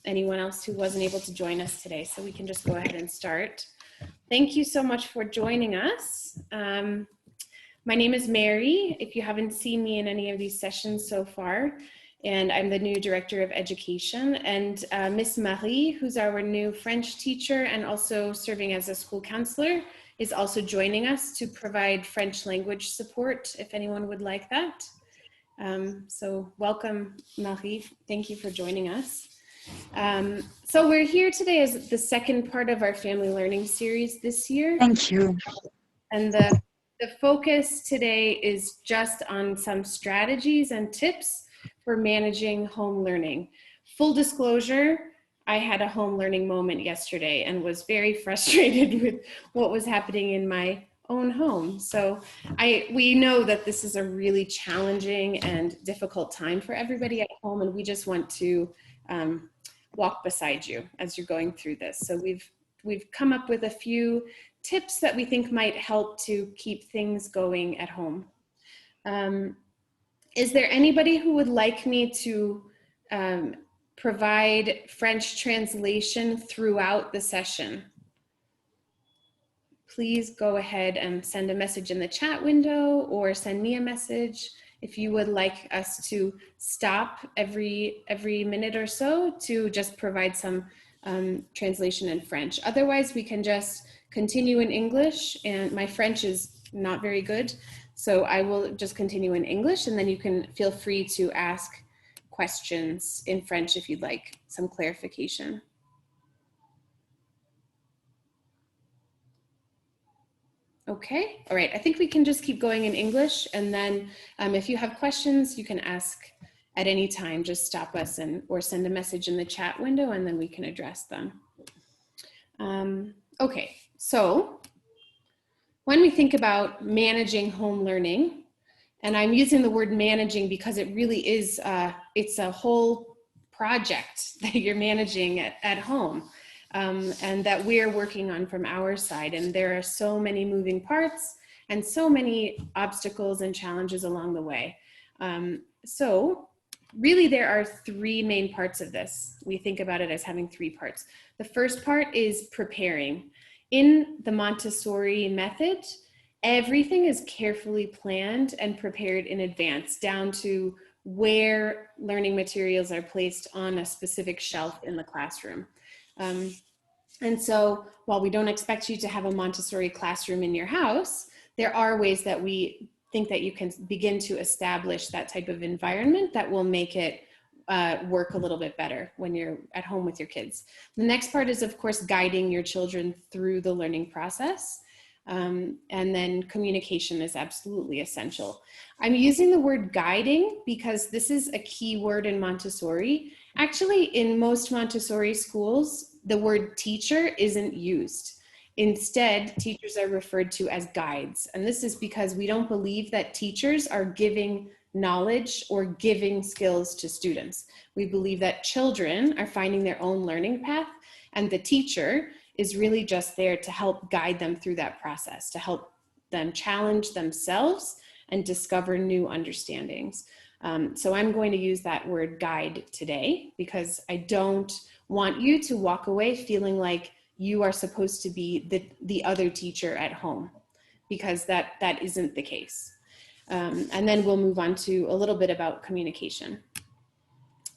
anyone else who wasn't able to join us today, so we can just go ahead and start. Thank you so much for joining us. My name is Mary, if you haven't seen me in any of these sessions so far, and I'm the new Director of Education. And Miss Marie, who's our new French teacher and also serving as a school counselor, is also joining us to provide French language support if anyone would like that. So welcome, Marie. Thank you for joining us. So we're here today as the second part of our family learning series this year. Thank you. And the focus today is just on some strategies and tips for managing home learning. Full disclosure, I had a home learning moment yesterday and was very frustrated with what was happening in my own home. So we know that this is a really challenging and difficult time for everybody at home, and we just want to walk beside you as you're going through this. So we've come up with a few tips that we think might help to keep things going at home. Is there anybody who would like me to provide French translation throughout the session? Please go ahead and send a message in the chat window or send me a message if you would like us to stop every minute or so to just provide some translation in French. Otherwise, we can just continue in English, and my French is not very good, so I will just continue in English, and then you can feel free to ask questions in French if you'd like some clarification. Okay, all right, I think we can just keep going in English, and then if you have questions, you can ask at any time. Just stop us or send a message in the chat window, and then we can address them. Okay, so when we think about managing home learning, and I'm using the word managing because it really is, it's a whole project that you're managing at home. And that we're working on from our side. And there are so many moving parts and so many obstacles and challenges along the way. So really there are three main parts of this. We think about it as having three parts. The first part is preparing. In the Montessori method, everything is carefully planned and prepared in advance, down to where learning materials are placed on a specific shelf in the classroom. And so while we don't expect you to have a Montessori classroom in your house, there are ways that we think that you can begin to establish that type of environment that will make it work a little bit better when you're at home with your kids. The next part is, of course, guiding your children through the learning process. And then communication is absolutely essential. I'm using the word guiding because this is a key word in Montessori. Actually, in most Montessori schools, the word teacher isn't used. Instead, teachers are referred to as guides. And this is because we don't believe that teachers are giving knowledge or giving skills to students. We believe that children are finding their own learning path, and the teacher is really just there to help guide them through that process, to help them challenge themselves and discover new understandings. So I'm going to use that word guide today because I don't want you to walk away feeling like you are supposed to be the other teacher at home, because that isn't the case. And then we'll move on to a little bit about communication.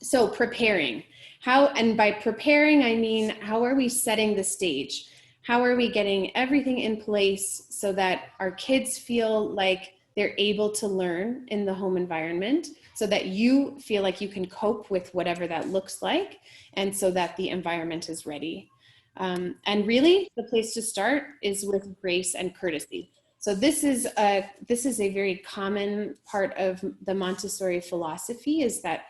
So preparing. And by preparing, I mean, how are we setting the stage? How are we getting everything in place so that our kids feel like they're able to learn in the home environment, so that you feel like you can cope with whatever that looks like, and so that the environment is ready. And really, the place to start is with grace and courtesy. So this is a very common part of the Montessori philosophy, is that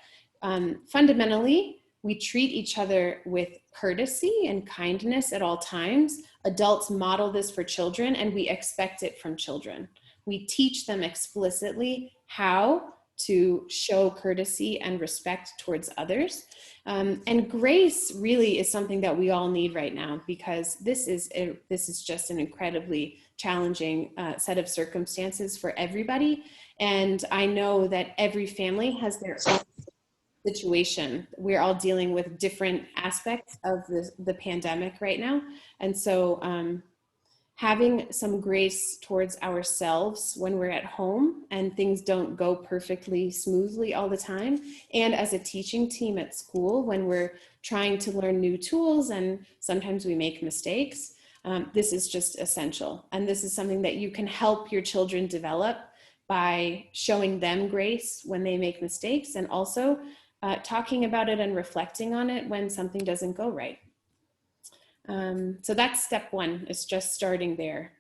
fundamentally, we treat each other with courtesy and kindness at all times. Adults model this for children, and we expect it from children. We teach them explicitly how to show courtesy and respect towards others. And grace really is something that we all need right now, because this is just an incredibly challenging set of circumstances for everybody. And I know that every family has their own situation. We're all dealing with different aspects of the pandemic right now. And so having some grace towards ourselves when we're at home and things don't go perfectly smoothly all the time, and as a teaching team at school when we're trying to learn new tools and sometimes we make mistakes, this is just essential. And this is something that you can help your children develop by showing them grace when they make mistakes, and also talking about it and reflecting on it when something doesn't go right. So that's step one, is just starting there.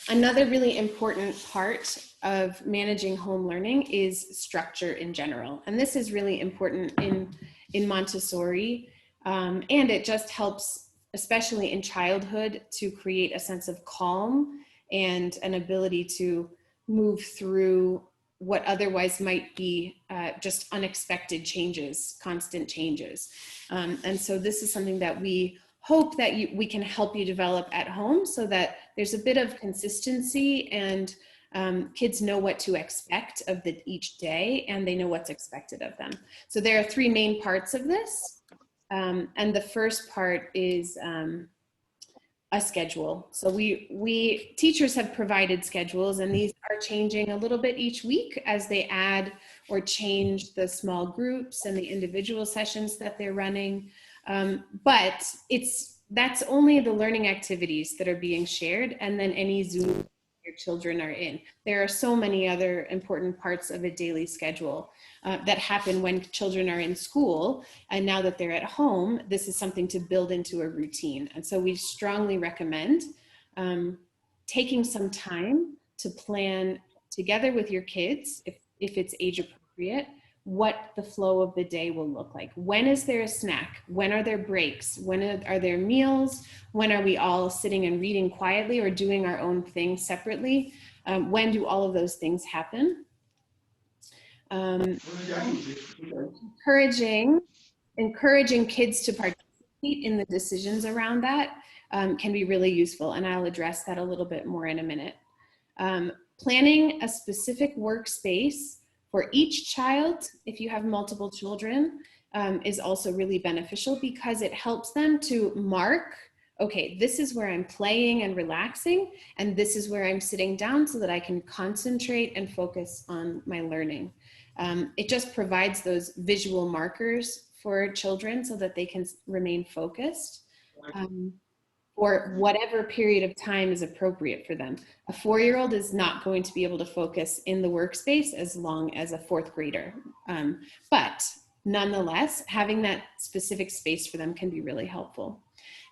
Another really important part of managing home learning is structure in general. And this is really important in Montessori. And it just helps, especially in childhood, to create a sense of calm and an ability to move through what otherwise might be just unexpected changes, constant changes. And so this is something that we hope that we can help you develop at home, so that there's a bit of consistency and kids know what to expect of each day, and they know what's expected of them. So there are three main parts of this. And the first part is a schedule. So we teachers have provided schedules, and these are changing a little bit each week as they add or change the small groups and the individual sessions that they're running. But that's only the learning activities that are being shared, and then any Zoom your children are in. There are so many other important parts of a daily schedule that happen when children are in school, and now that they're at home, this is something to build into a routine. And so we strongly recommend taking some time to plan together with your kids, if it's age appropriate, what the flow of the day will look like. When is there a snack? When are there breaks? When are there meals? When are we all sitting and reading quietly or doing our own thing separately? When do all of those things happen? Encouraging kids to participate in the decisions around that can be really useful, and I'll address that a little bit more in a minute. Planning a specific workspace for each child, if you have multiple children, is also really beneficial, because it helps them to mark, okay, this is where I'm playing and relaxing, and this is where I'm sitting down so that I can concentrate and focus on my learning. It just provides those visual markers for children so that they can remain focused for whatever period of time is appropriate for them. A 4-year-old is not going to be able to focus in the workspace as long as a 4th grader. But nonetheless, having that specific space for them can be really helpful.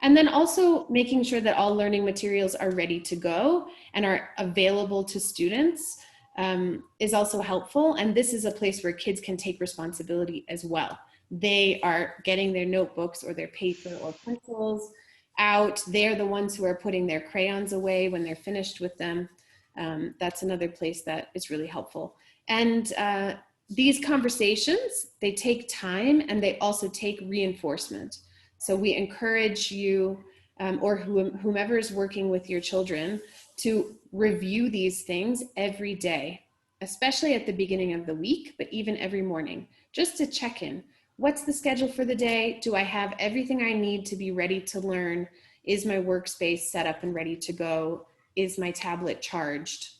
And then also making sure that all learning materials are ready to go and are available to students is also helpful. And this is a place where kids can take responsibility as well. They are getting their notebooks or their paper or pencils out. They're the ones who are putting their crayons away when they're finished with them. That's another place that is really helpful. And these conversations, they take time, and they also take reinforcement. So we encourage you or whomever is working with your children to review these things every day, especially at the beginning of the week, but even every morning, just to check in. What's the schedule for the day? Do I have everything I need to be ready to learn? Is my workspace set up and ready to go? Is my tablet charged?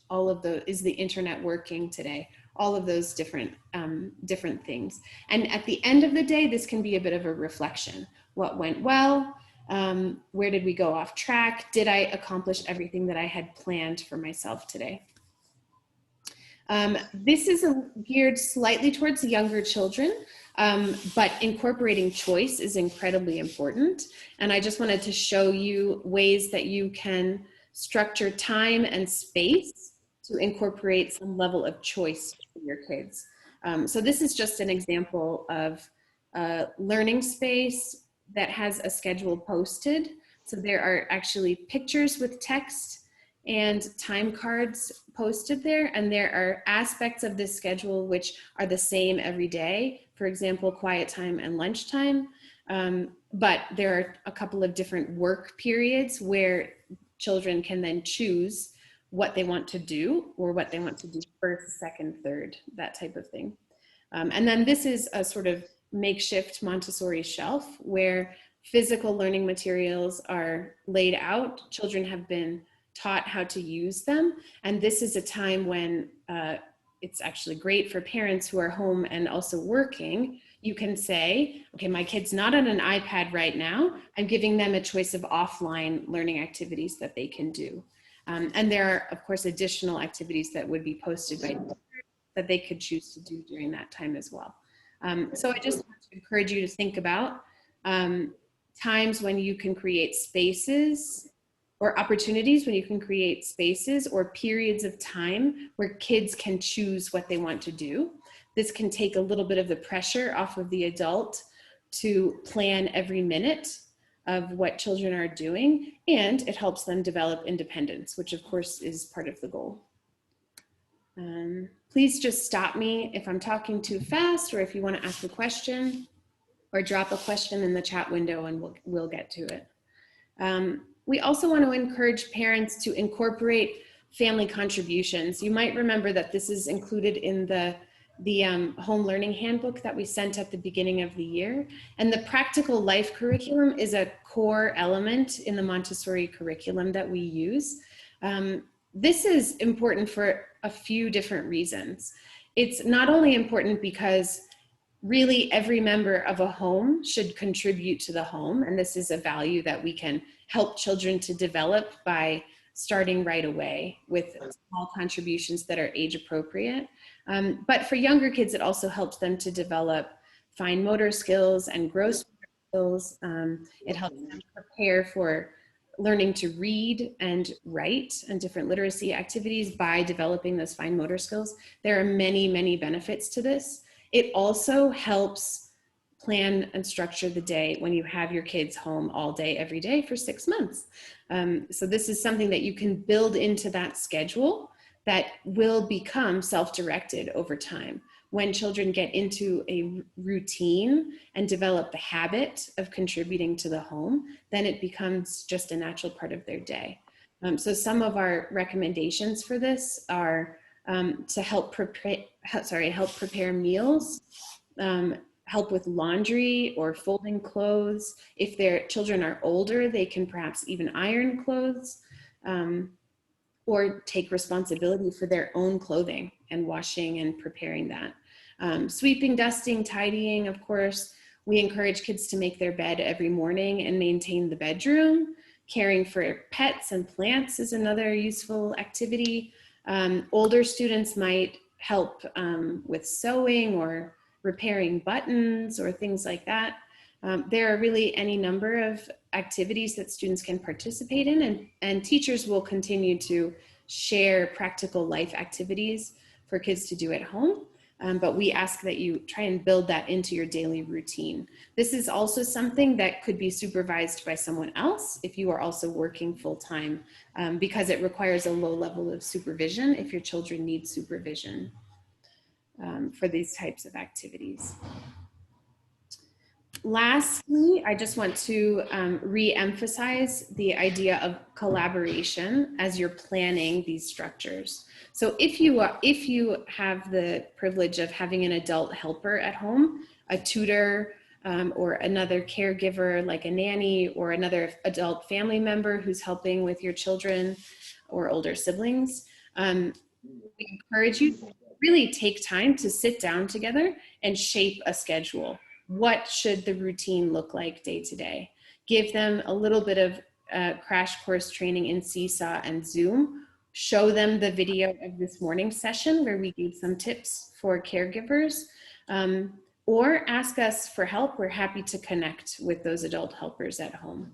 Is the internet working today? All of those different things. And at the end of the day, this can be a bit of a reflection. What went well? Where did we go off track? Did I accomplish everything that I had planned for myself today? This is geared slightly towards younger children, but incorporating choice is incredibly important. And I just wanted to show you ways that you can structure time and space to incorporate some level of choice for your kids. So this is just an example of a learning space that has a schedule posted. So there are actually pictures with text and time cards posted there, and there are aspects of this schedule which are the same every day. For example, quiet time and lunchtime. But there are a couple of different work periods where children can then choose what they want to do, or what they want to do first, second, third, that type of thing. And then this is a sort of makeshift Montessori shelf where physical learning materials are laid out. Children have been taught how to use them. And this is a time when it's actually great for parents who are home and also working. You can say, okay, my kid's not on an iPad right now. I'm giving them a choice of offline learning activities that they can do. And there are, of course, additional activities that would be posted by that they could choose to do during that time as well. So I just want to encourage you to think about times when you can create spaces or opportunities when you can create spaces or periods of time where kids can choose what they want to do. This can take a little bit of the pressure off of the adult to plan every minute of what children are doing, and it helps them develop independence, which of course is part of the goal. Please just stop me if I'm talking too fast or if you want to ask a question, or drop a question in the chat window and we'll get to it. We also want to encourage parents to incorporate family contributions. You might remember that this is included in the home learning handbook that we sent at the beginning of the year. And the practical life curriculum is a core element in the Montessori curriculum that we use. This is important for a few different reasons. It's not only important because really every member of a home should contribute to the home, and this is a value that we can help children to develop by starting right away with small contributions that are age appropriate. But for younger kids, it also helps them to develop fine motor skills and gross motor skills. It helps them prepare for learning to read and write and different literacy activities by developing those fine motor skills. There are many, many benefits to this. It also helps plan and structure the day when you have your kids home all day, every day for 6 months. So this is something that you can build into that schedule that will become self-directed over time. When children get into a routine and develop the habit of contributing to the home, then it becomes just a natural part of their day. So some of our recommendations for this are to help prepare meals, help with laundry or folding clothes. If their children are older, they can perhaps even iron clothes or take responsibility for their own clothing and washing and preparing that. Sweeping, dusting, tidying, of course. We encourage kids to make their bed every morning and maintain the bedroom. Caring for pets and plants is another useful activity. Older students might help with sewing or repairing buttons or things like that. There are really any number of activities that students can participate in, and teachers will continue to share practical life activities for kids to do at home. But we ask that you try and build that into your daily routine. This is also something that could be supervised by someone else if you are also working full-time, because it requires a low level of supervision if your children need supervision for these types of activities. Lastly, I just want to re-emphasize the idea of collaboration as you're planning these structures. So if you have the privilege of having an adult helper at home, a tutor or another caregiver like a nanny or another adult family member who's helping with your children or older siblings, we encourage you to really take time to sit down together and shape a schedule. What should the routine look like day to day? Give them a little bit of crash course training in Seesaw and Zoom. Show them the video of this morning session where we gave some tips for caregivers, or ask us for help. We're happy to connect with those adult helpers at home.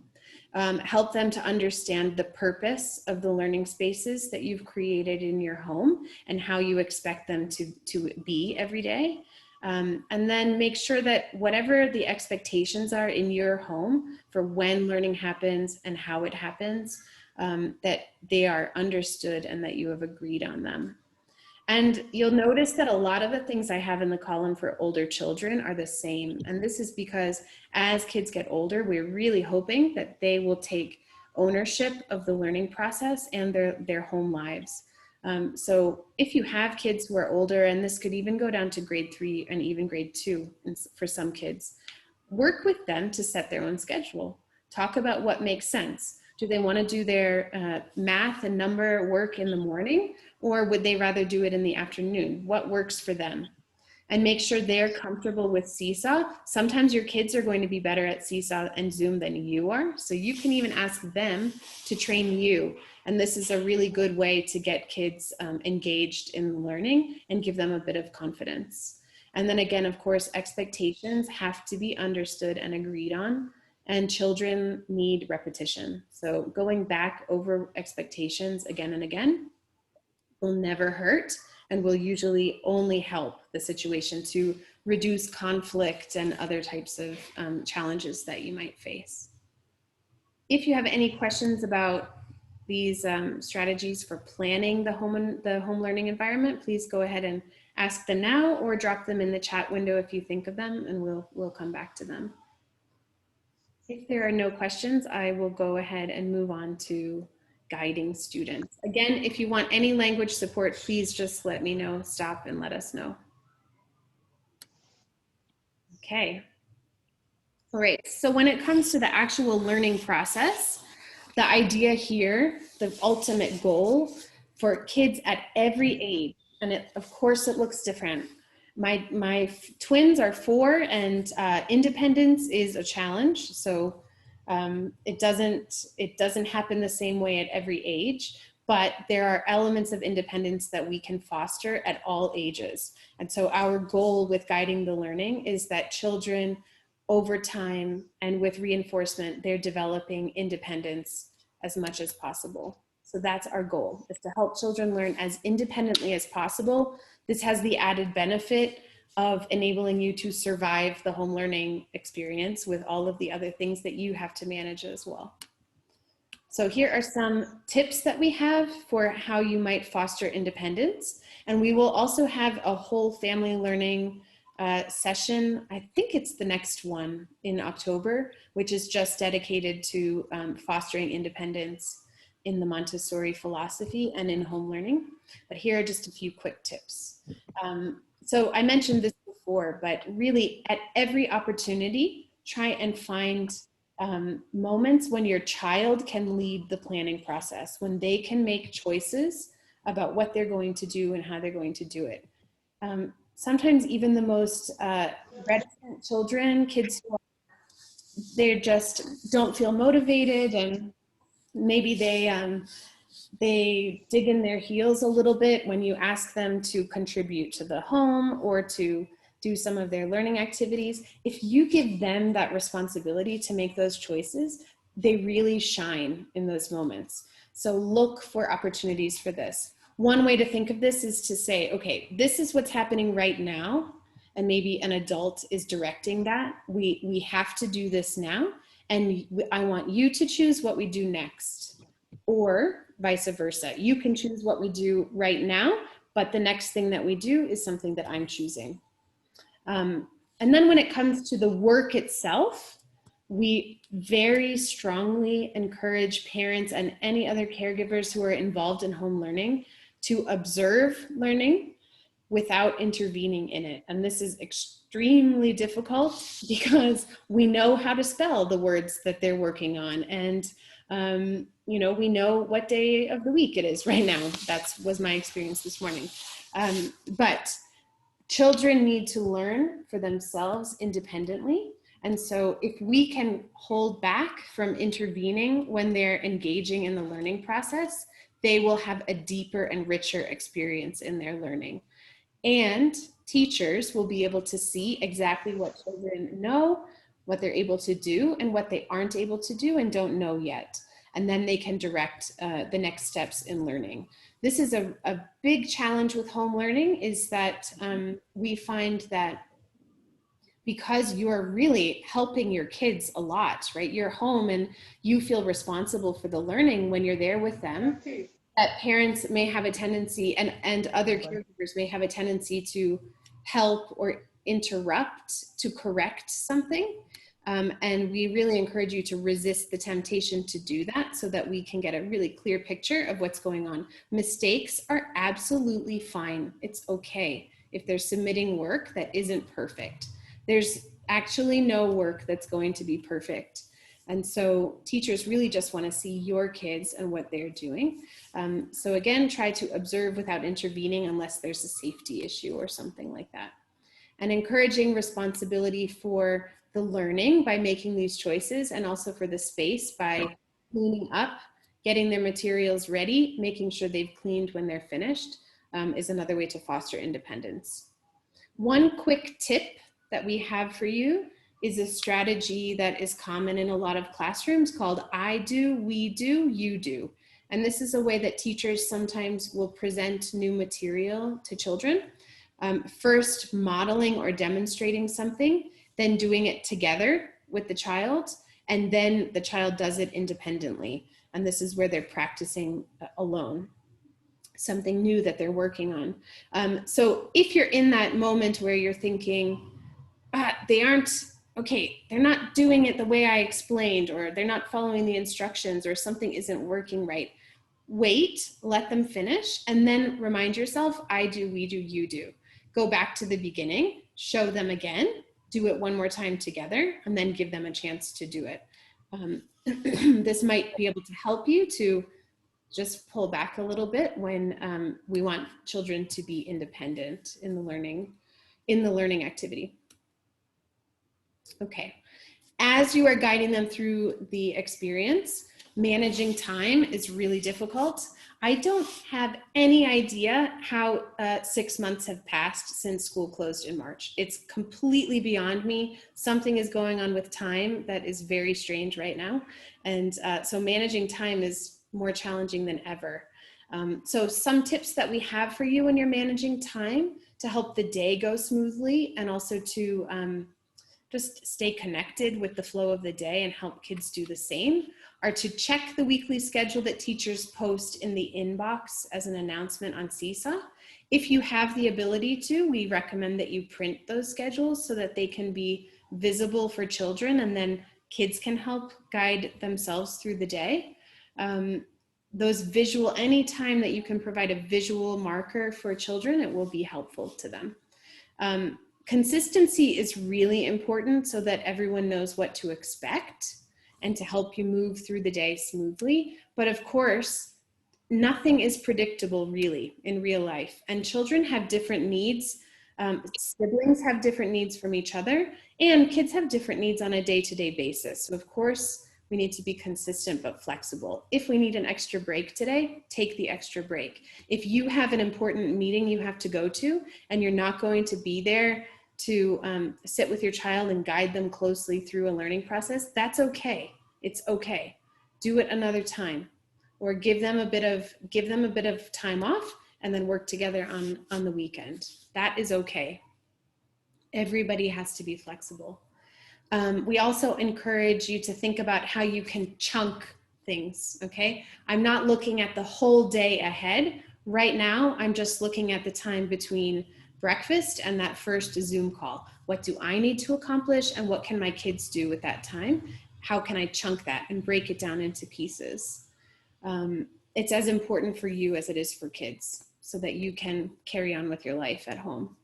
Help them to understand the purpose of the learning spaces that you've created in your home and how you expect them to be every day. And then make sure that whatever the expectations are in your home for when learning happens and how it happens, that they are understood and that you have agreed on them. And you'll notice that a lot of the things I have in the column for older children are the same. And this is because as kids get older, we're really hoping that they will take ownership of the learning process and their home lives. So if you have kids who are older, and this could even go down to grade 3 and even grade 2 for some kids, work with them to set their own schedule. Talk about what makes sense. Do they want to do their math and number work in the morning, or would they rather do it in the afternoon? What works for them? And make sure they're comfortable with Seesaw. Sometimes your kids are going to be better at Seesaw and Zoom than you are. So you can even ask them to train you. And this is a really good way to get kids engaged in learning and give them a bit of confidence. And then again, of course, expectations have to be understood and agreed on. And children need repetition. So going back over expectations again and again will never hurt, and will usually only help the situation to reduce conflict and other types of challenges that you might face. If you have any questions about these strategies for planning the home learning environment, please go ahead and ask them now, or drop them in the chat window if you think of them, and we'll come back to them. If there are no questions, I will go ahead and move on to guiding students. Again, if you want any language support, please just let me know, stop and let us know. Okay. All right, so when it comes to the actual learning process, the idea here, the ultimate goal for kids at every age, and of course it looks different. My twins are 4, and independence is a challenge. So it doesn't happen the same way at every age, but there are elements of independence that we can foster at all ages. And so our goal with guiding the learning is that children over time and with reinforcement, they're developing independence as much as possible. So that's our goal, is to help children learn as independently as possible. This has the added benefit of enabling you to survive the home learning experience with all of the other things that you have to manage as well. So here are some tips that we have for how you might foster independence. And we will also have a whole family learning session. I think it's the next one in October, which is just dedicated to fostering independence in the Montessori philosophy and in home learning. But here are just a few quick tips. So I mentioned this before, but really at every opportunity, try and find moments when your child can lead the planning process, when they can make choices about what they're going to do and how they're going to do it. Sometimes even the most reticent children, kids who they just don't feel motivated, and maybe they dig in their heels a little bit when you ask them to contribute to the home or to do some of their learning activities. If you give them that responsibility to make those choices, they really shine in those moments. So look for opportunities for this. One way to think of this is to say, okay, this is what's happening right now, and maybe an adult is directing that. We have to do this now, and I want you to choose what we do next. Or vice versa. You can choose what we do right now, but the next thing that we do is something that I'm choosing. And then when it comes to the work itself, we very strongly encourage parents and any other caregivers who are involved in home learning to observe learning without intervening in it. And this is extremely difficult because we know how to spell the words that they're working on. And you know, we know what day of the week it is right now. That was my experience this morning. But children need to learn for themselves independently. And so if we can hold back from intervening when they're engaging in the learning process, they will have a deeper and richer experience in their learning. And teachers will be able to see exactly what children know, what they're able to do, and what they aren't able to do and don't know yet. And then they can direct the next steps in learning. This is a big challenge with home learning, is that we find that because you're really helping your kids a lot, right? You're home and you feel responsible for the learning when you're there with them, that parents may have a tendency, and other caregivers may have a tendency to help or interrupt to correct something. And we really encourage you to resist the temptation to do that so that we can get a really clear picture of what's going on. Mistakes are absolutely fine. It's okay if they're submitting work that isn't perfect. There's actually no work that's going to be perfect. And so teachers really just want to see your kids and what they're doing. So again, try to observe without intervening unless there's a safety issue or something like that. And encouraging responsibility for the learning by making these choices, and also for the space by cleaning up, getting their materials ready, making sure they've cleaned when they're finished, is another way to foster independence. One quick tip that we have for you is a strategy that is common in a lot of classrooms called I do, we do, you do. And this is a way that teachers sometimes will present new material to children. First modeling or demonstrating something, then doing it together with the child, and then the child does it independently. And this is where they're practicing alone, something new that they're working on. So if you're in that moment where you're thinking, they aren't, okay, they're not doing it the way I explained, or they're not following the instructions, or something isn't working right, wait, let them finish, and then remind yourself, I do, we do, you do. Go back to the beginning, show them again, do it one more time together, and then give them a chance to do it. This might be able to help you to just pull back a little bit when we want children to be independent in the learning activity. Okay, as you are guiding them through the experience, managing time is really difficult. I don't have any idea how 6 months have passed since school closed in March. It's completely beyond me. Something is going on with time that is very strange right now. And so managing time is more challenging than ever. So some tips that we have for you when you're managing time to help the day go smoothly, and also to just stay connected with the flow of the day and help kids do the same, are to check the weekly schedule that teachers post in the inbox as an announcement on Seesaw. If you have the ability to, we recommend that you print those schedules so that they can be visible for children, and then kids can help guide themselves through the day. Those visual, anytime that you can provide a visual marker for children, it will be helpful to them. Consistency is really important so that everyone knows what to expect and to help you move through the day smoothly. But of course, nothing is predictable really in real life, and children have different needs. Siblings have different needs from each other, and kids have different needs on a day-to-day basis. So of course, we need to be consistent but flexible. If we need an extra break today, take the extra break. If you have an important meeting you have to go to and you're not going to be there to sit with your child and guide them closely through a learning process, that's okay. It's okay. Do it another time, or give them a bit of time off and then work together on the weekend. That is okay. Everybody has to be flexible. We also encourage you to think about how you can chunk things, okay? I'm not looking at the whole day ahead. Right now, I'm just looking at the time between breakfast and that first Zoom call. What do I need to accomplish, and what can my kids do with that time? How can I chunk that and break it down into pieces? It's as important for you as it is for kids, so that you can carry on with your life at home.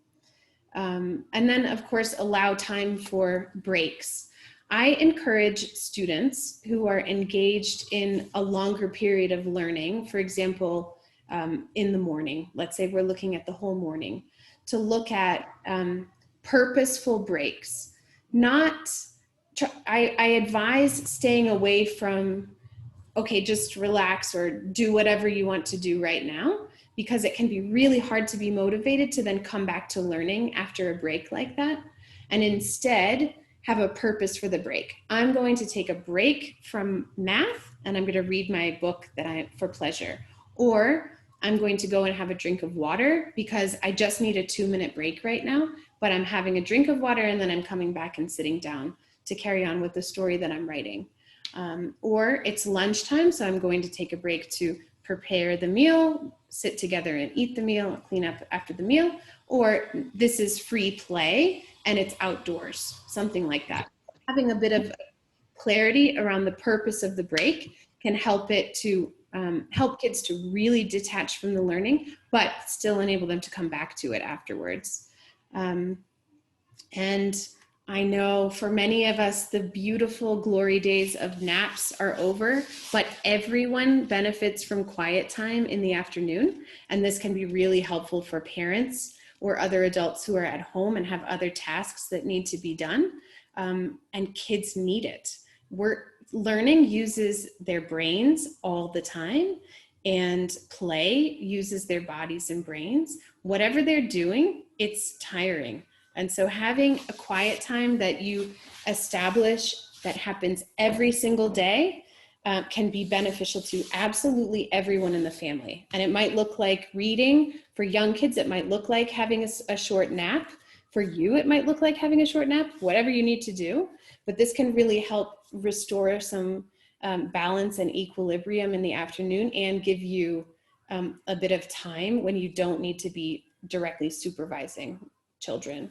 And then, of course, allow time for breaks. I encourage students who are engaged in a longer period of learning, for example, in the morning, let's say we're looking at the whole morning, to look at purposeful breaks. I advise staying away from, okay, just relax or do whatever you want to do right now, because it can be really hard to be motivated to then come back to learning after a break like that. And instead, have a purpose for the break. I'm going to take a break from math and I'm going to read my book for pleasure. Or I'm going to go and have a drink of water because I just need a 2-minute break right now, but I'm having a drink of water and then I'm coming back and sitting down to carry on with the story that I'm writing. Or it's lunchtime, so I'm going to take a break to prepare the meal, sit together and eat the meal, clean up after the meal. Or this is free play and it's outdoors, something like that. having a bit of clarity around the purpose of the break can help it to help kids to really detach from the learning, but still enable them to come back to it afterwards. And I know for many of us, the beautiful glory days of naps are over, but everyone benefits from quiet time in the afternoon. And this can be really helpful for parents or other adults who are at home and have other tasks that need to be done. And kids need it. Learning uses their brains all the time, and play uses their bodies and brains. Whatever they're doing, it's tiring. And so having a quiet time that you establish that happens every single day can be beneficial to absolutely everyone in the family. And it might look like reading. For young kids, it might look like having a short nap. For you, it might look like having a short nap, whatever you need to do. But this can really help restore some balance and equilibrium in the afternoon and give you a bit of time when you don't need to be directly supervising children.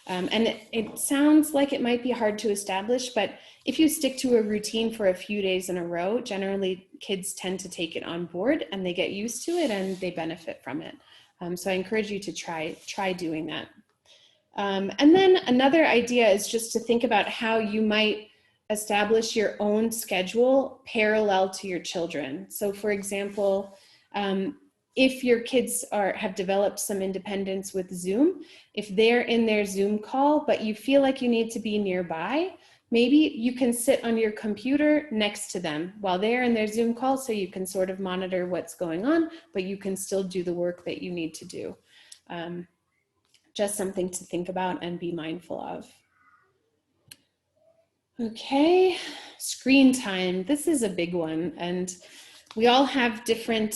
And it sounds like it might be hard to establish, but if you stick to a routine for a few days in a row, generally kids tend to take it on board and they get used to it and they benefit from it. So I encourage you to try doing that. And then another idea is just to think about how you might establish your own schedule parallel to your children. So for example, if your kids have developed some independence with Zoom, if they're in their Zoom call, but you feel like you need to be nearby, maybe you can sit on your computer next to them while they're in their Zoom call, so you can sort of monitor what's going on, but you can still do the work that you need to do. Just something to think about and be mindful of. Okay, screen time. This is a big one, and we all have different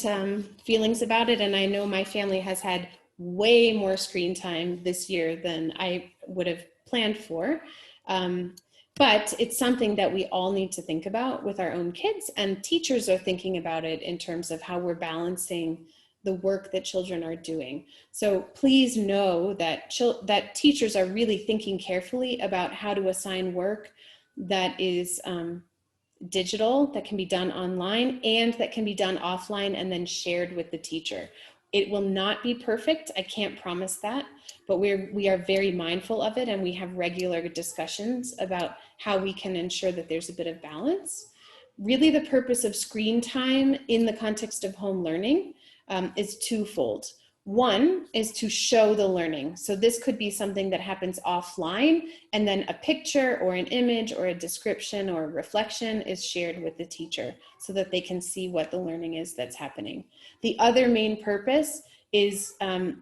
feelings about it. And I know my family has had way more screen time this year than I would have planned for. But it's something that we all need to think about with our own kids, and teachers are thinking about it in terms of how we're balancing the work that children are doing. So please know that that teachers are really thinking carefully about how to assign work that is digital, that can be done online, and that can be done offline and then shared with the teacher. It will not be perfect, I can't promise that, but we are very mindful of it, and we have regular discussions about how we can ensure that there's a bit of balance. Really, the purpose of screen time in the context of home learning is twofold. One is to show the learning. So this could be something that happens offline, and then a picture or an image or a description or a reflection is shared with the teacher so that they can see what the learning is that's happening. The other main purpose is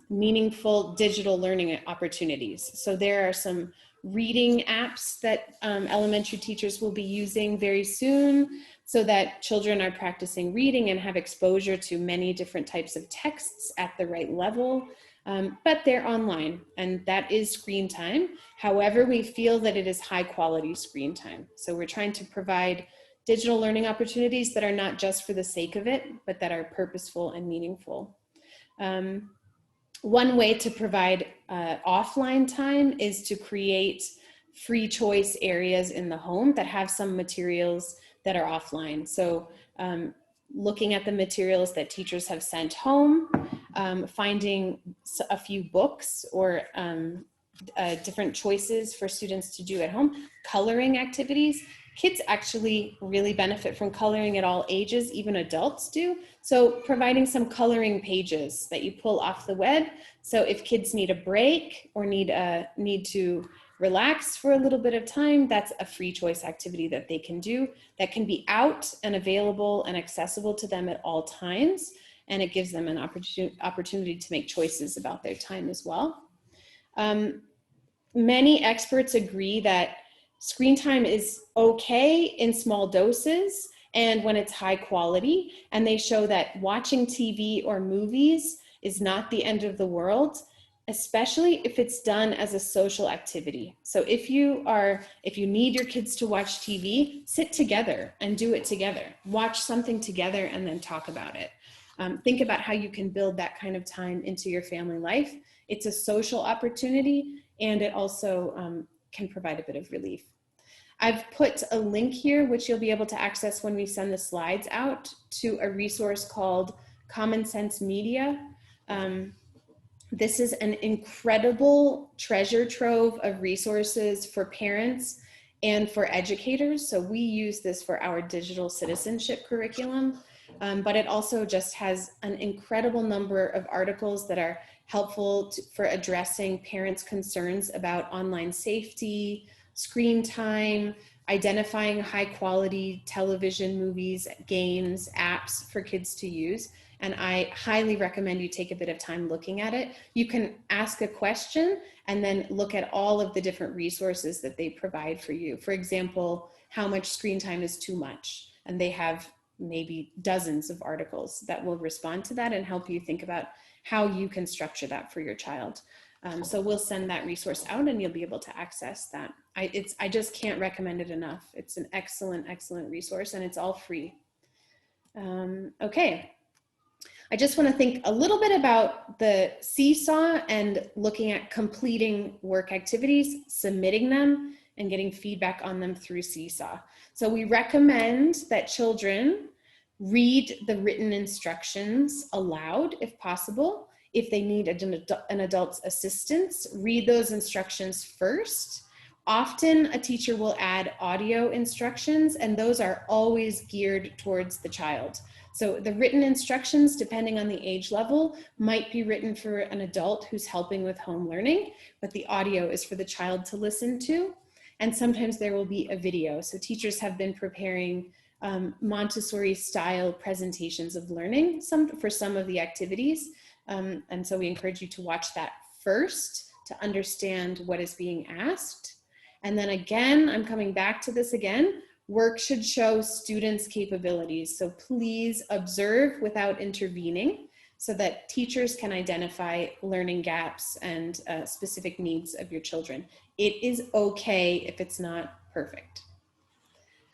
meaningful digital learning opportunities. So there are some reading apps that elementary teachers will be using very soon, so that children are practicing reading and have exposure to many different types of texts at the right level, but they're online, and that is screen time. However, we feel that it is high quality screen time. So we're trying to provide digital learning opportunities that are not just for the sake of it, but that are purposeful and meaningful. One way to provide offline time is to create free choice areas in the home that have some materials that are offline. So looking at the materials that teachers have sent home, finding a few books or different choices for students to do at home, coloring activities. Kids actually really benefit from coloring at all ages, even adults do. So providing some coloring pages that you pull off the web. So if kids need a break or need to relax for a little bit of time, that's a free choice activity that they can do that can be out and available and accessible to them at all times. And it gives them an opportunity to make choices about their time as well. Many experts agree that screen time is okay in small doses and when it's high quality, and they show that watching TV or movies is not the end of the world, especially if it's done as a social activity. So if you need your kids to watch TV, sit together and do it together. Watch something together and then talk about it. Think about how you can build that kind of time into your family life. It's a social opportunity, and it also can provide a bit of relief. I've put a link here, which you'll be able to access when we send the slides out, to a resource called Common Sense Media. This is an incredible treasure trove of resources for parents and for educators. So we use this for our digital citizenship curriculum, but it also just has an incredible number of articles that are helpful for addressing parents' concerns about online safety, screen time, identifying high quality television, movies, games, apps for kids to use. And I highly recommend you take a bit of time looking at it. You can ask a question and then look at all of the different resources that they provide for you. For example, how much screen time is too much? And they have maybe dozens of articles that will respond to that and help you think about how you can structure that for your child. So we'll send that resource out and you'll be able to access that. I just can't recommend it enough. It's an excellent, excellent resource and it's all free. Okay. I just want to think a little bit about the Seesaw and looking at completing work activities, submitting them, and getting feedback on them through Seesaw. So we recommend that children read the written instructions aloud if possible. If they need an adult's assistance, read those instructions first. Often a teacher will add audio instructions, and those are always geared towards the child. So the written instructions, depending on the age level, might be written for an adult who's helping with home learning, but the audio is for the child to listen to. And sometimes there will be a video. So teachers have been preparing Montessori style presentations of learning for some of the activities. And so we encourage you to watch that first to understand what is being asked. And then again, I'm coming back to this again, work should show students' capabilities. So please observe without intervening so that teachers can identify learning gaps and specific needs of your children. It is okay if it's not perfect.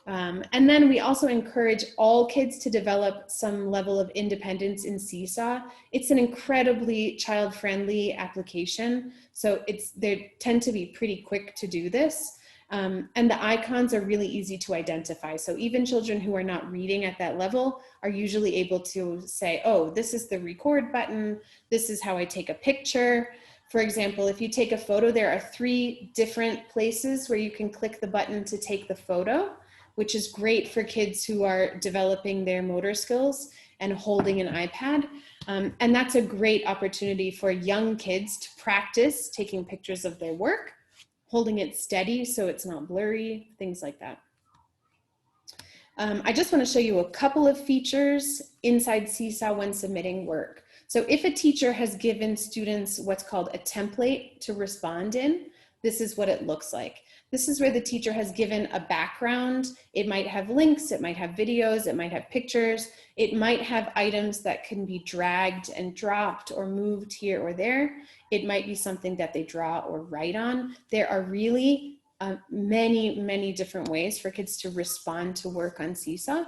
And then we also encourage all kids to develop some level of independence in Seesaw. It's an incredibly child-friendly application, so they tend to be pretty quick to do this. And the icons are really easy to identify. So even children who are not reading at that level are usually able to say, oh, this is the record button. This is how I take a picture. For example, if you take a photo, there are 3 different places where you can click the button to take the photo, which is great for kids who are developing their motor skills and holding an iPad. And that's a great opportunity for young kids to practice taking pictures of their work, holding it steady so it's not blurry, things like that. I just want to show you a couple of features inside Seesaw when submitting work. So if a teacher has given students what's called a template to respond in, this is what it looks like. This is where the teacher has given a background. It might have links, it might have videos, it might have pictures, it might have items that can be dragged and dropped or moved here or there. It might be something that they draw or write on. There are really many, many different ways for kids to respond to work on Seesaw.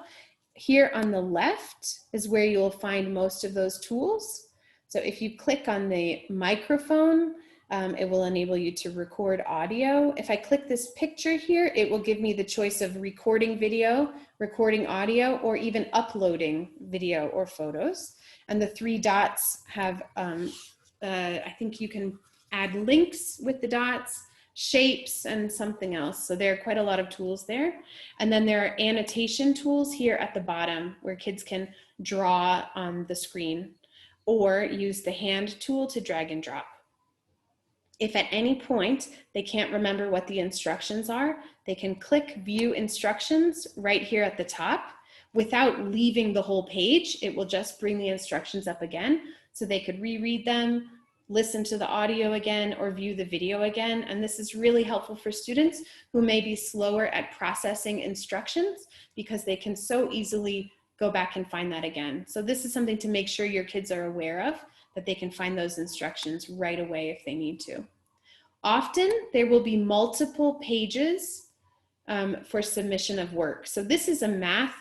Here on the left is where you'll find most of those tools. So if you click on the microphone, it will enable you to record audio. If I click this picture here, it will give me the choice of recording video, recording audio, or even uploading video or photos. And the 3 dots have, I think you can add links with the dots, shapes, and something else. So there are quite a lot of tools there. And then there are annotation tools here at the bottom where kids can draw on the screen or use the hand tool to drag and drop. If at any point they can't remember what the instructions are, they can click View Instructions right here at the top. Without leaving the whole page, it will just bring the instructions up again, so they could reread them, listen to the audio again, or view the video again. And this is really helpful for students who may be slower at processing instructions because they can so easily go back and find that again. So this is something to make sure your kids are aware of, that they can find those instructions right away if they need to. Often there will be multiple pages for submission of work. So this is a math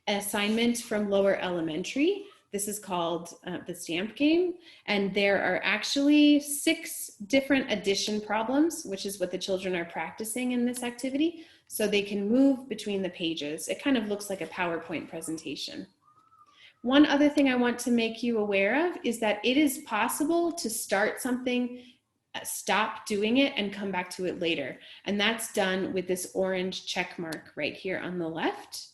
assignment from lower elementary. This is called the stamp game. And there are actually 6 different addition problems, which is what the children are practicing in this activity. so they can move between the pages. It kind of looks like a PowerPoint presentation. One other thing I want to make you aware of is that it is possible to start something, stop doing it, and come back to it later. And that's done with this orange check mark right here on the left.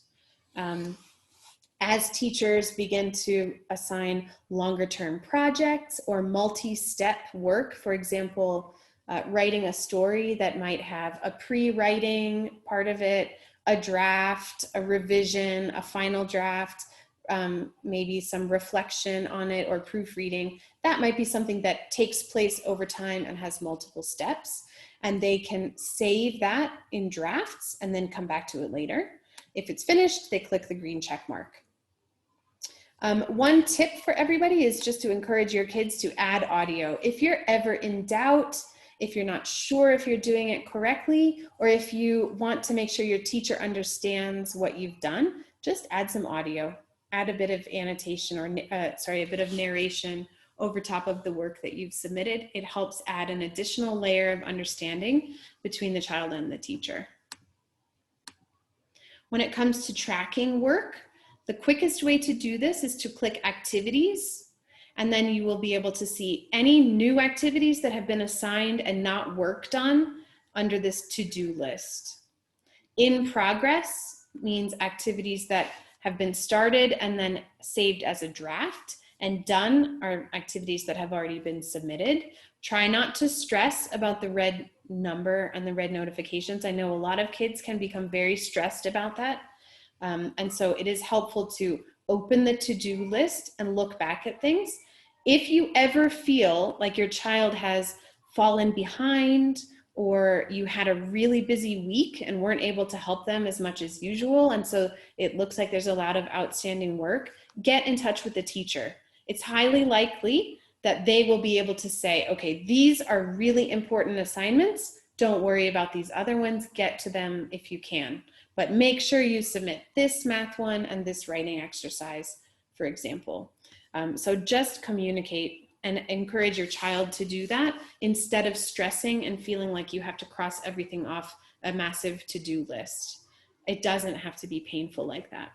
As teachers begin to assign longer term projects or multi-step work, for example, writing a story that might have a pre-writing part of it, a draft, a revision, a final draft, maybe some reflection on it or proofreading, that might be something that takes place over time and has multiple steps. And they can save that in drafts and then come back to it later. If it's finished, they click the green check mark. One tip for everybody is just to encourage your kids to add audio. If you're ever in doubt, if you're not sure if you're doing it correctly, or if you want to make sure your teacher understands what you've done, just add some audio. Add a bit of annotation or, a bit of narration over top of the work that you've submitted. It helps add an additional layer of understanding between the child and the teacher. When it comes to tracking work, the quickest way to do this is to click activities, and then you will be able to see any new activities that have been assigned and not worked on under this to-do list. In progress means activities that have been started and then saved as a draft, and done are activities that have already been submitted. Try not to stress about the red number and the red notifications. I know a lot of kids can become very stressed about that. And so it is helpful to open the to-do list and look back at things. If you ever feel like your child has fallen behind, or you had a really busy week and weren't able to help them as much as usual, and so it looks like there's a lot of outstanding work, get in touch with the teacher. It's highly likely that they will be able to say, okay, these are really important assignments. Don't worry about these other ones. Get to them if you can. But make sure you submit this math one and this writing exercise, for example. So just communicate and encourage your child to do that instead of stressing and feeling like you have to cross everything off a massive to-do list. It doesn't have to be painful like that.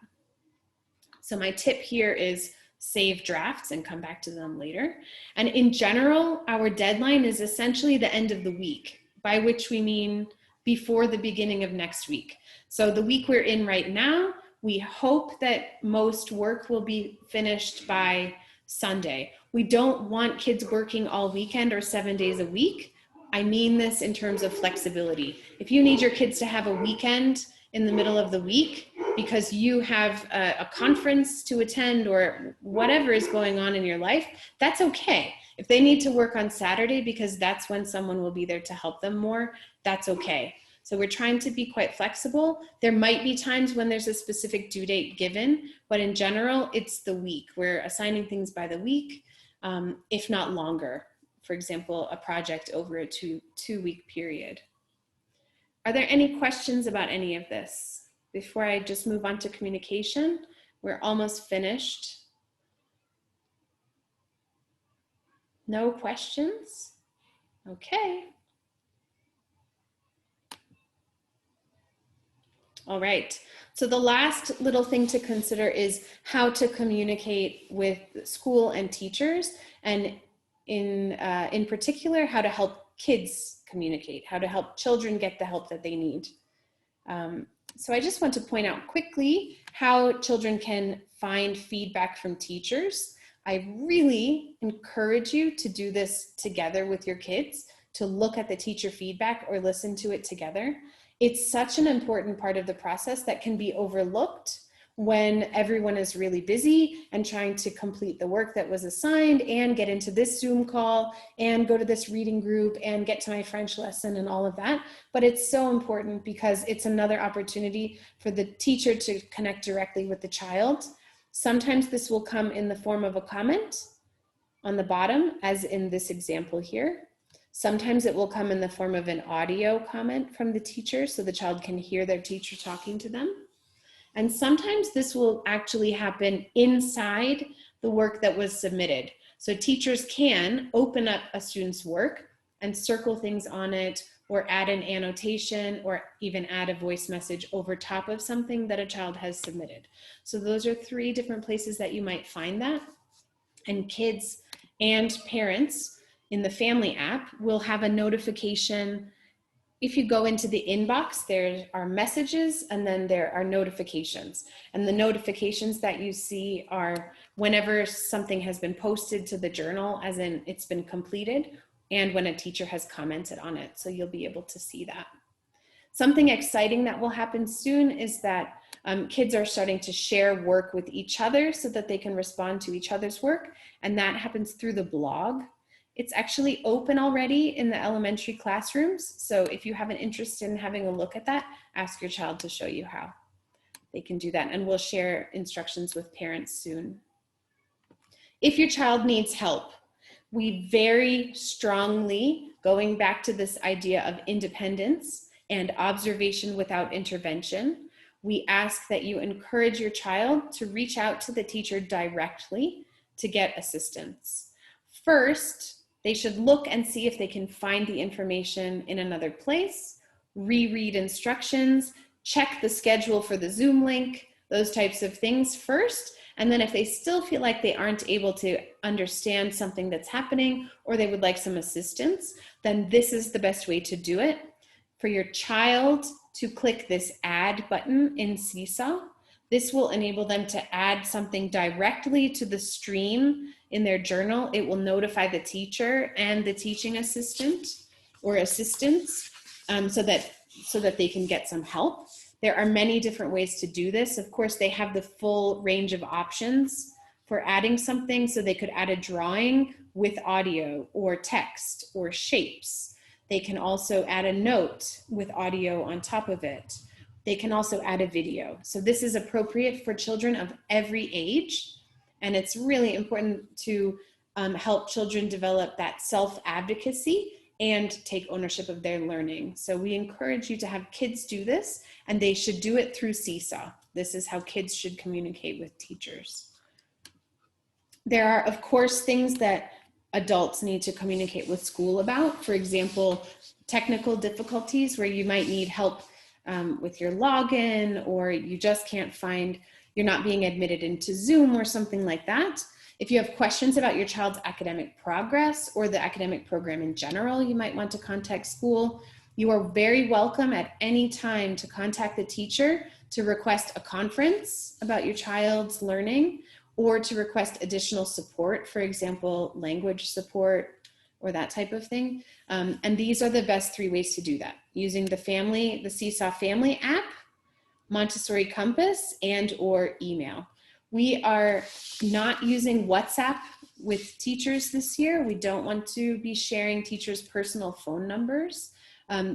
So my tip here is save drafts and come back to them later. And in general, our deadline is essentially the end of the week, by which we mean before the beginning of next week. So the week we're in right now, we hope that most work will be finished by Sunday. We don't want kids working all weekend or 7 days a week. I mean this in terms of flexibility. If you need your kids to have a weekend in the middle of the week because you have a conference to attend or whatever is going on in your life, that's okay. If they need to work on Saturday because that's when someone will be there to help them more, that's okay. So we're trying to be quite flexible. There might be times when there's a specific due date given, but in general, it's the week. We're assigning things by the week, if not longer. For example, a project over a two-week period. Are there any questions about any of this? Before I just move on to communication, we're almost finished. No questions? Okay. All right, so the last little thing to consider is how to communicate with school and teachers, and in particular, how to help kids communicate, how to help children get the help that they need. So I just want to point out quickly how children can find feedback from teachers. I really encourage you to do this together with your kids, to look at the teacher feedback or listen to it together. It's such an important part of the process that can be overlooked when everyone is really busy and trying to complete the work that was assigned and get into this Zoom call and go to this reading group and get to my French lesson and all of that. But it's so important because it's another opportunity for the teacher to connect directly with the child. Sometimes this will come in the form of a comment on the bottom, as in this example here. Sometimes it will come in the form of an audio comment from the teacher so the child can hear their teacher talking to them. And sometimes this will actually happen inside the work that was submitted. So teachers can open up a student's work and circle things on it, or add an annotation, or even add a voice message over top of something that a child has submitted. So those are 3 different places that you might find that. And kids and parents in the family app will have a notification. If you go into the inbox, there are messages and then there are notifications. And the notifications that you see are whenever something has been posted to the journal, as in it's been completed, and when a teacher has commented on it. So you'll be able to see that. Something exciting that will happen soon is that kids are starting to share work with each other so that they can respond to each other's work. And that happens through the blog. It's actually open already in the elementary classrooms. So if you have an interest in having a look at that, ask your child to show you how they can do that. And we'll share instructions with parents soon. If your child needs help, we very strongly, going back to this idea of independence and observation without intervention, we ask that you encourage your child to reach out to the teacher directly to get assistance. First, they should look and see if they can find the information in another place, reread instructions, check the schedule for the Zoom link, those types of things first. And then if they still feel like they aren't able to understand something that's happening, or they would like some assistance, then this is the best way to do it. For your child to click this add button in Seesaw, this will enable them to add something directly to the stream in their journal. It will notify the teacher and the teaching assistant or assistants so that they can get some help. There are many different ways to do this. Of course, they have the full range of options for adding something. So they could add a drawing with audio or text or shapes. They can also add a note with audio on top of it. They can also add a video. So this is appropriate for children of every age. And it's really important to help children develop that self-advocacy and take ownership of their learning. So we encourage you to have kids do this, and they should do it through Seesaw. This is how kids should communicate with teachers. There are, of course, things that adults need to communicate with school about. For example, technical difficulties where you might need help with your login, or you just can't find, you're not being admitted into Zoom or something like that. If you have questions about your child's academic progress or the academic program in general, you might want to contact school. You are very welcome at any time to contact the teacher to request a conference about your child's learning, or to request additional support, for example, language support or that type of thing. And these are the best 3 ways to do that: using the Seesaw Family app, Montessori Compass, and or email. We are not using WhatsApp with teachers this year. We don't want to be sharing teachers' personal phone numbers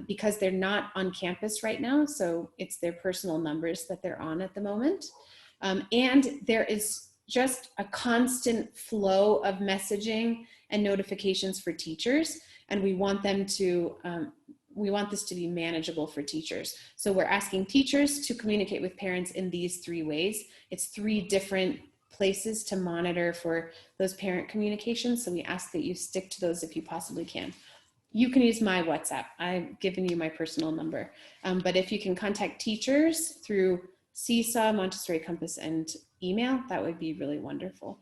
because they're not on campus right now. So it's their personal numbers that they're on at the moment. And there is just a constant flow of messaging and notifications for teachers. And we want them to, we want this to be manageable for teachers. So we're asking teachers to communicate with parents in these 3 ways. It's 3 different places to monitor for those parent communications. So we ask that you stick to those if you possibly can. You can use my WhatsApp. I've given you my personal number. But if you can contact teachers through Seesaw, Montessori Compass, and email, that would be really wonderful.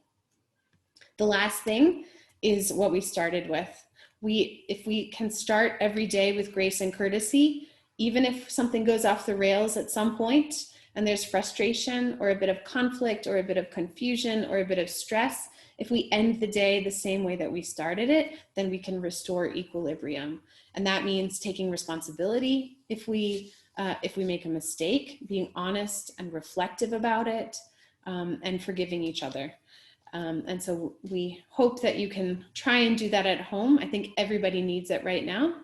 The last thing is what we started with. If we can start every day with grace and courtesy, even if something goes off the rails at some point and there's frustration or a bit of conflict or a bit of confusion or a bit of stress, if we end the day the same way that we started it, then we can restore equilibrium. And that means taking responsibility if we make a mistake, being honest and reflective about it, and forgiving each other. And so we hope that you can try and do that at home. I think everybody needs it right now.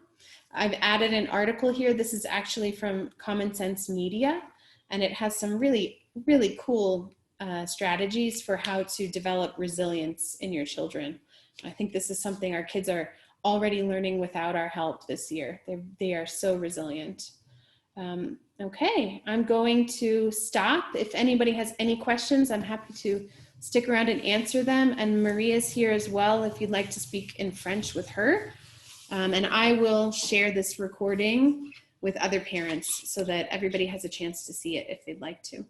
I've added an article here. This is actually from Common Sense Media, and it has some really, really cool strategies for how to develop resilience in your children. I think this is something our kids are already learning without our help this year. They are so resilient. Okay, I'm going to stop. If anybody has any questions, I'm happy to stick around and answer them. And Maria's here as well if you'd like to speak in French with her. And I will share this recording with other parents so that everybody has a chance to see it if they'd like to.